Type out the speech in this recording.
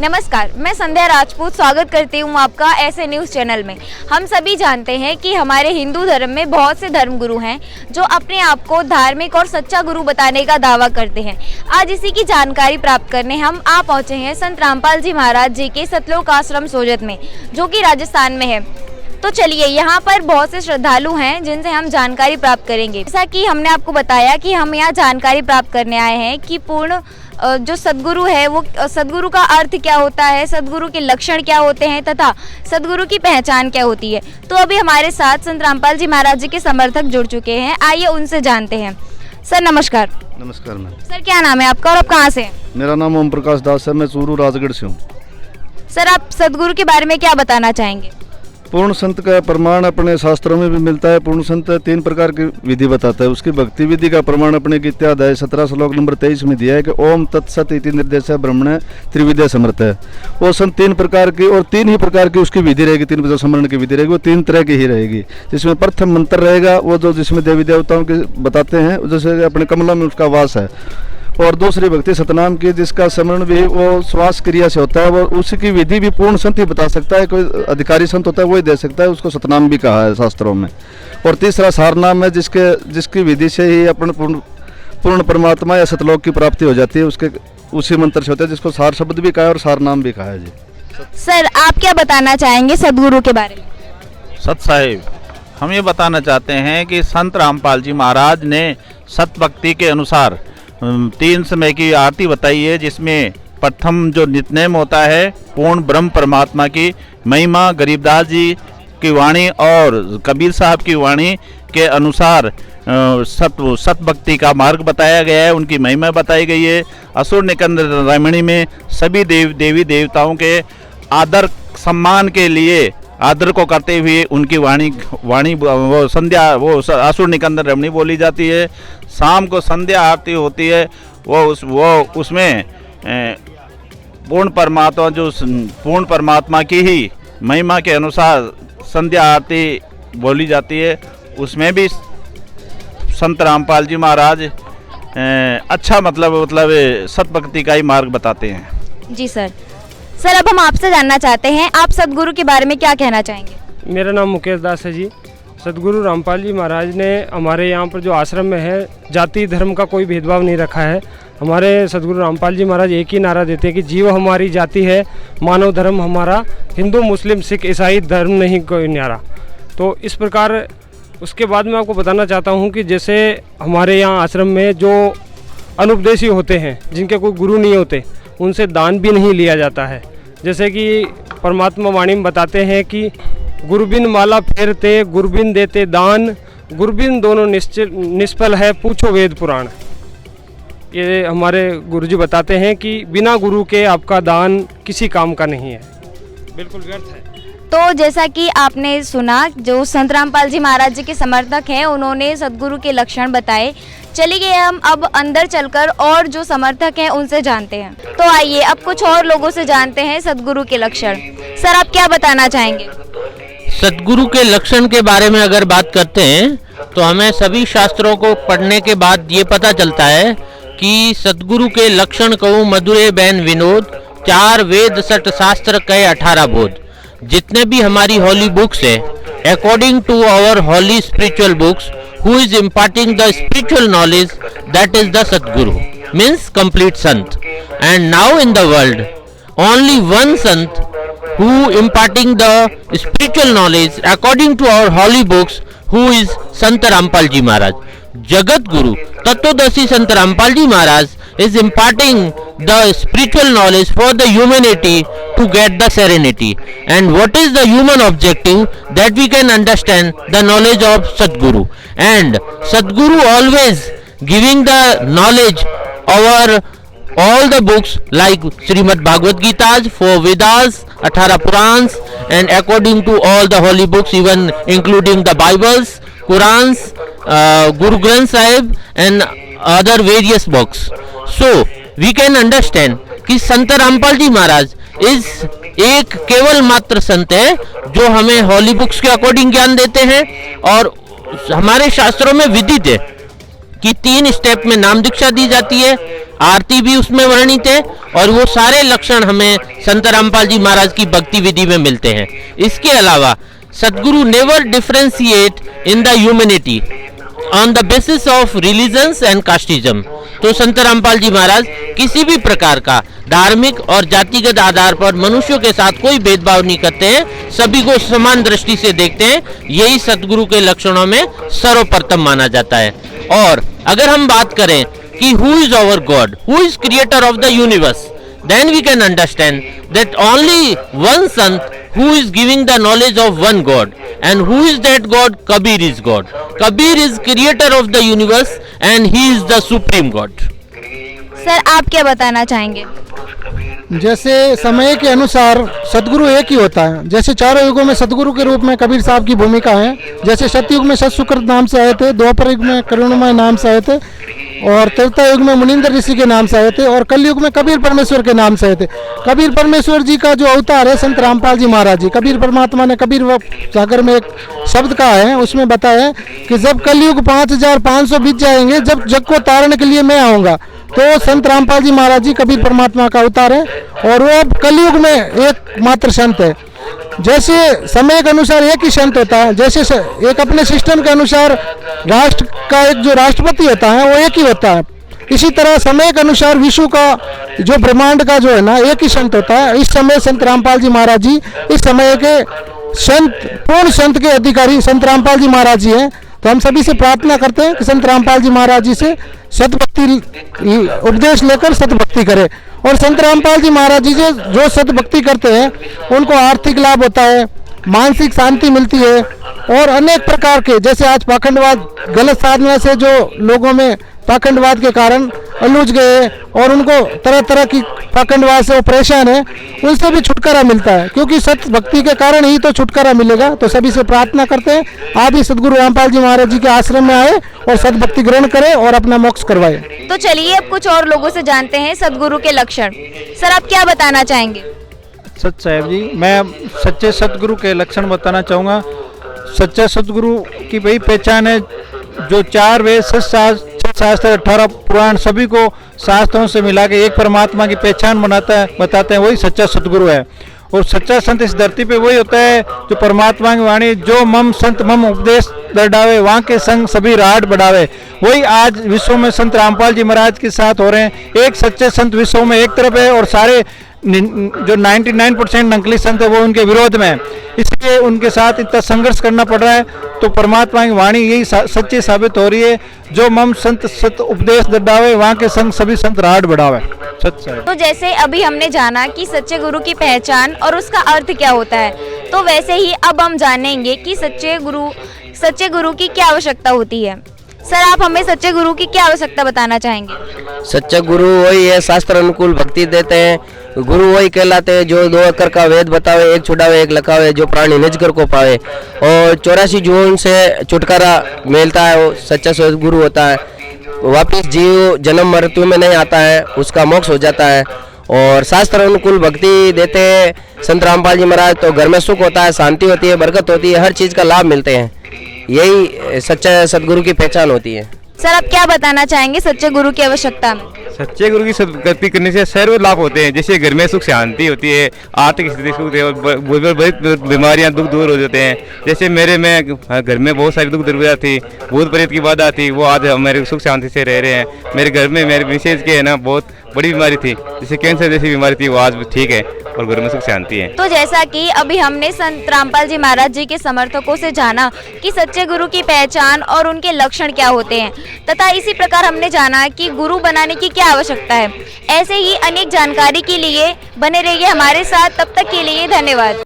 नमस्कार, मैं संध्या राजपूत स्वागत करती हूँ आपका ऐसे न्यूज़ चैनल में। हम सभी जानते हैं कि हमारे हिंदू धर्म में बहुत से धर्मगुरु हैं जो अपने आप को धार्मिक और सच्चा गुरु बताने का दावा करते हैं। आज इसी की जानकारी प्राप्त करने हम आ पहुँचे हैं संत रामपाल जी महाराज जी के सतलोक आश्रम सोजत में, जो कि राजस्थान में है। तो चलिए, यहाँ पर बहुत से श्रद्धालु हैं जिनसे हम जानकारी प्राप्त करेंगे। जैसा कि हमने आपको बताया कि हम यहाँ जानकारी प्राप्त करने आए हैं कि पूर्ण जो सद्गुरु है वो सद्गुरु का अर्थ क्या होता है, सद्गुरु के लक्षण क्या होते हैं तथा सद्गुरु की पहचान क्या होती है। तो अभी हमारे साथ संत रामपाल जी महाराज जी के समर्थक जुड़ चुके हैं, आइए उनसे जानते हैं। सर नमस्कार। नमस्कार मैम। सर क्या नाम है आपका और आप कहाँ से हैं? मेरा नाम ओम प्रकाश दास है, मैं चूरू राजगढ़ से हूँ। सर आप सद्गुरु के बारे में क्या बताना चाहेंगे? पूर्ण संत का प्रमाण अपने शास्त्रों में भी मिलता है। पूर्ण संत 3 प्रकार की विधि बताता है। उसकी भक्ति विधि का प्रमाण अपने गीता अध्याय 17 श्लोक नंबर 23 में दिया है कि ओम तत्सत इति निर्देश ब्रह्मण त्रिविद्या समर्थ है। वो संत 3 प्रकार की और 3 ही प्रकार की उसकी विधि रहेगी, 3 प्रकार समरण की विधि रहेगी, वो 3 तरह की ही रहेगी। जिसमें प्रथम मंत्र रहेगा वो जो जिसमें देवी देवताओं के बताते हैं, जैसे अपने कमला में उसका वास है। और दूसरी भक्ति सतनाम की, जिसका स्मरण भी वो श्वास क्रिया से होता है। वो उसकी विधि भी पूर्ण संत ही बता सकता है, कोई अधिकारी संत होता है वही दे सकता है, उसको सतनाम भी कहा है शास्त्रों में। और तीसरा सारनाम है, जिसकी विधि से ही अपन पूर्ण परमात्मा या सतलोक की प्राप्ति हो जाती है। उसके उसी मंत्र से होता है, जिसको सार शब्द भी कहा है और सारनाम भी कहा है जी। सर आप क्या बताना चाहेंगे सद्गुरु के बारे में? सत साहिब, हम ये बताना चाहते हैं कि संत रामपाल जी महाराज ने सत भक्ति के अनुसार 3 समय की आरती बताई है, जिसमें प्रथम जो नित्यनेम होता है पूर्ण ब्रह्म परमात्मा की महिमा, गरीबदास जी की वाणी और कबीर साहब की वाणी के अनुसार सत भक्ति का मार्ग बताया गया है, उनकी महिमा बताई गई है। असुर निकंदन रामायणी में सभी देवी देवताओं के आदर सम्मान के लिए आदर को करते हुए उनकी वाणी वो संध्या वो असुर निकंदन रमणी बोली जाती है। शाम को संध्या आरती होती है, उसमें पूर्ण परमात्मा की ही महिमा के अनुसार संध्या आरती बोली जाती है। उसमें भी संत रामपाल जी महाराज अच्छा मतलब सत भक्ति का ही मार्ग बताते हैं। जी सर। सर अब हम आपसे जानना चाहते हैं, आप सद्गुरु के बारे में क्या कहना चाहेंगे? मेरा नाम मुकेश दास है जी। सद्गुरु रामपाल जी महाराज ने हमारे यहाँ पर जो आश्रम में है, जाति धर्म का कोई भेदभाव नहीं रखा है। हमारे सद्गुरु रामपाल जी महाराज एक ही नारा देते हैं कि जीव हमारी जाति है, मानव धर्म हमारा, हिंदू मुस्लिम सिख ईसाई धर्म नहीं कोई न्यारा। तो इस प्रकार उसके बाद मैं आपको बताना चाहता हूँ कि जैसे हमारे यहाँ आश्रम में जो अनुपदेशी होते हैं, जिनके कोई गुरु नहीं होते, उनसे दान भी नहीं लिया जाता है। जैसे कि परमात्मा वाणी में बताते हैं कि गुरबिन माला फेरते, गुरबिन देते दान, गुरबिन दोनों निष्फल है, पूछो वेद पुराण। ये हमारे गुरुजी बताते हैं कि बिना गुरु के आपका दान किसी काम का नहीं है, बिल्कुल व्यर्थ है। तो जैसा कि आपने सुना, जो संत रामपाल जी महाराज जी के समर्थक हैं उन्होंने सद्गुरु के लक्षण बताए। चलिए हम अब अंदर चलकर और जो समर्थक हैं उनसे जानते हैं। तो आइए अब कुछ और लोगों से जानते हैं सद्गुरु के लक्षण। सर आप क्या बताना चाहेंगे? सद्गुरु के लक्षण के बारे में अगर बात करते हैं तो हमें सभी शास्त्रों को पढ़ने के बाद ये पता चलता है कि सद्गुरु के लक्षण कहूँ मधुरे बैन विनोद, 4 वेद 6 शास्त्र कहे 18 बोध। जितने भी हमारी हॉली बुक्स है, according to our holy spiritual books, who is imparting the spiritual knowledge, that is the Sadguru, means complete Sant. And now in the world, only one Sant who imparting the spiritual knowledge according to our holy books, who is Sant Rampal Ji Maharaj. Jagat Guru, Tattodasi Sant Rampal Ji Maharaj is imparting the spiritual knowledge for the humanity to get the serenity. And what is the human objective? That we can understand the knowledge of Sadguru. And Sadguru always giving the knowledge over all the books like Srimad Bhagavad Gita, 4 Vedas, 18 Purans, and according to all the holy books, even including the Bibles, Qurans, Guru Granth Sahib and other various books. So we can understand कि संत रामपाल जी महाराज इस एक केवल मात्र संत है जो हमें हॉली books के according ज्ञान देते हैं और हमारे शास्त्रों में विदित है की 3 स्टेप में नाम दीक्षा दी जाती है, आरती भी उसमें वर्णित है, और वो सारे लक्षण हमें संत रामपाल जी महाराज की भक्ति विधि में मिलते हैं। इसके अलावा सदगुरु never differentiate in the humanity on the basis of religions and casteism. तो संत रामपाल जी महाराज किसी भी प्रकार का धार्मिक और जातिगत आधार पर मनुष्यों के साथ कोई भेदभाव नहीं करते हैं, सभी को समान दृष्टि से देखते हैं। यही सदगुरु के लक्षणों में सर्वप्रथम माना जाता है। और अगर हम बात करें कि who is our God, who is creator of the universe, then we can understand that only one sant who is giving the knowledge of one God, and who is that God? Kabir is God. Kabir is creator of the universe and he is the supreme God. Sir आप क्या बताना चाहेंगे? जैसे समय के अनुसार सदगुरु एक ही होता है। जैसे चारों युगों में सदगुरु के रूप में कबीर साहब की भूमिका है। जैसे सतयुग में सतशुक्र नाम से आए थे, द्वापर युग में करुणामय नाम से आए थे, और त्रेता युग में मुनिंदर ऋषि के नाम से आए थे, और कलयुग में कबीर परमेश्वर के नाम से आए थे। कबीर परमेश्वर जी का जो अवतार है संत रामपाल जी महाराज जी, कबीर परमात्मा ने कबीर सागर में एक शब्द कहा है, उसमें बताया है कि जब कलयुग 5500 बीत जाएंगे, जब जग को तारने के लिए मैं आऊँगा, तो संत रामपाल जी महाराज जी कबीर परमात्मा का अवतार है, और वो अब कलयुग में एक मात्र संत है। जैसे समय के अनुसार एक ही संत होता है, जैसे एक अपने सिस्टम के अनुसार राष्ट्र का एक जो राष्ट्रपति होता है वो एक ही होता है, इसी तरह समय के अनुसार विश्व का जो ब्रह्मांड का जो है ना एक ही संत होता है। इस समय संत रामपाल जी महाराज जी इस समय के संत, पूर्ण संत के अधिकारी संत रामपाल जी महाराज जी हैं। तो हम सभी से प्रार्थना करते हैं कि संत रामपाल जी महाराज जी से सतभक्ति उपदेश लेकर सतभक्ति करें, और संत रामपाल जी महाराज जी जो सतभक्ति करते हैं उनको आर्थिक लाभ होता है, मानसिक शांति मिलती है, और अनेक प्रकार के, जैसे आज पाखंडवाद गलत साधना से जो लोगों में पाखंडवाद के कारण अलूझ गए और उनको तरह तरह की पाखंडवाद से वो परेशान है, उनसे भी छुटकारा मिलता है, क्योंकि सत्य भक्ति के कारण ही तो छुटकारा मिलेगा। तो सभी से प्रार्थना करते हैं आप भी सदगुरु रामपाल जी महाराज जी के आश्रम में आए और सद्भक्ति ग्रहण करें और अपना मोक्ष करवाए। तो चलिए अब कुछ और लोगों से जानते हैं सदगुरु के लक्षण। सर आप क्या बताना चाहेंगे? सच साहब जी, मैं सच्चे सतगुरु के लक्षण बताना चाहूँगा। सच्चा सतगुरु की वही पहचान है जो 4 वेद, 6 शास्त्र, 18 पुराण सभी को शास्त्रों से मिला के एक परमात्मा की पहचान बताते हैं, वही सच्चा सतगुरु है। और सच्चा संत इस धरती पे वही होता है जो परमात्मा की वाणी, जो मम संत मम उपदेश दर्डावे, वहाँ के संग सभी राट बढ़ावे, वही आज विश्व में संत रामपाल जी महाराज के साथ हो रहे हैं। एक सच्चे संत विश्व में एक तरफ है और सारे जो 99% नकली संत है वो उनके विरोध में है, इसलिए उनके साथ इतना संघर्ष करना पड़ रहा है। तो परमात्मा की वाणी यही सच्ची साबित हो रही है, जो मम संत सत उपदेश दर्डावे, वहाँ के संग सभी संत राट बढ़ावे। सच है। तो जैसे अभी हमने जाना कि सच्चे गुरु की पहचान और उसका अर्थ क्या होता है, तो वैसे ही अब हम जानेंगे कि सच्चे गुरु की क्या आवश्यकता होती है। सर आप हमें सच्चे गुरु की क्या आवश्यकता बताना चाहेंगे? सच्चा गुरु वही है, शास्त्र अनुकूल भक्ति देते हैं। गुरु वही कहलाते हैं जो 2 अक्षर का वेद बतावे, एक छुड़ावे एक लखावे, जो प्राणी निज कर को पावे, और 84 जुओं से छुटकारा मिलता है, वो सच्चा गुरु होता है। वापिस जीव जन्म मृत्यु में नहीं आता है, उसका मोक्ष हो जाता है। और शास्त्र अनुकूल भक्ति देते हैं संत रामपाल जी महाराज, तो घर में सुख होता है, शांति होती है, बरकत होती है, हर चीज़ का लाभ मिलते हैं। यही सच्चा सदगुरु की पहचान होती है। सर आप क्या बताना चाहेंगे सच्चे गुरु की आवश्यकता में? सच्चे गुरु की सद्गति करने से सर्व लाभ होते हैं, जैसे घर में सुख शांति होती है, आर्थिक स्थिति सुख होती है, और बड़ी बीमारियां दुख दूर हो जाते हैं। जैसे मेरे में घर में बहुत सारी दुख दुर्विधा थी, भूत प्रेत की बाधा थी, वो आज मेरे सुख शांति से रह रहे हैं। मेरे घर में मेरे मिसेज के है ना बहुत बड़ी बीमारी थी, जैसे कैंसर जैसी बीमारी थी, वो आज ठीक है और घर में सुख शांति है। तो जैसा कि अभी हमने संत रामपाल जी महाराज जी के समर्थकों से जाना कि सच्चे गुरु की पहचान और उनके लक्षण क्या होते हैं, तथा इसी प्रकार हमने जाना कि गुरु बनाने की क्या आवश्यकता है। ऐसे ही अनेक जानकारी के लिए बने रहिए हमारे साथ, तब तक के लिए धन्यवाद।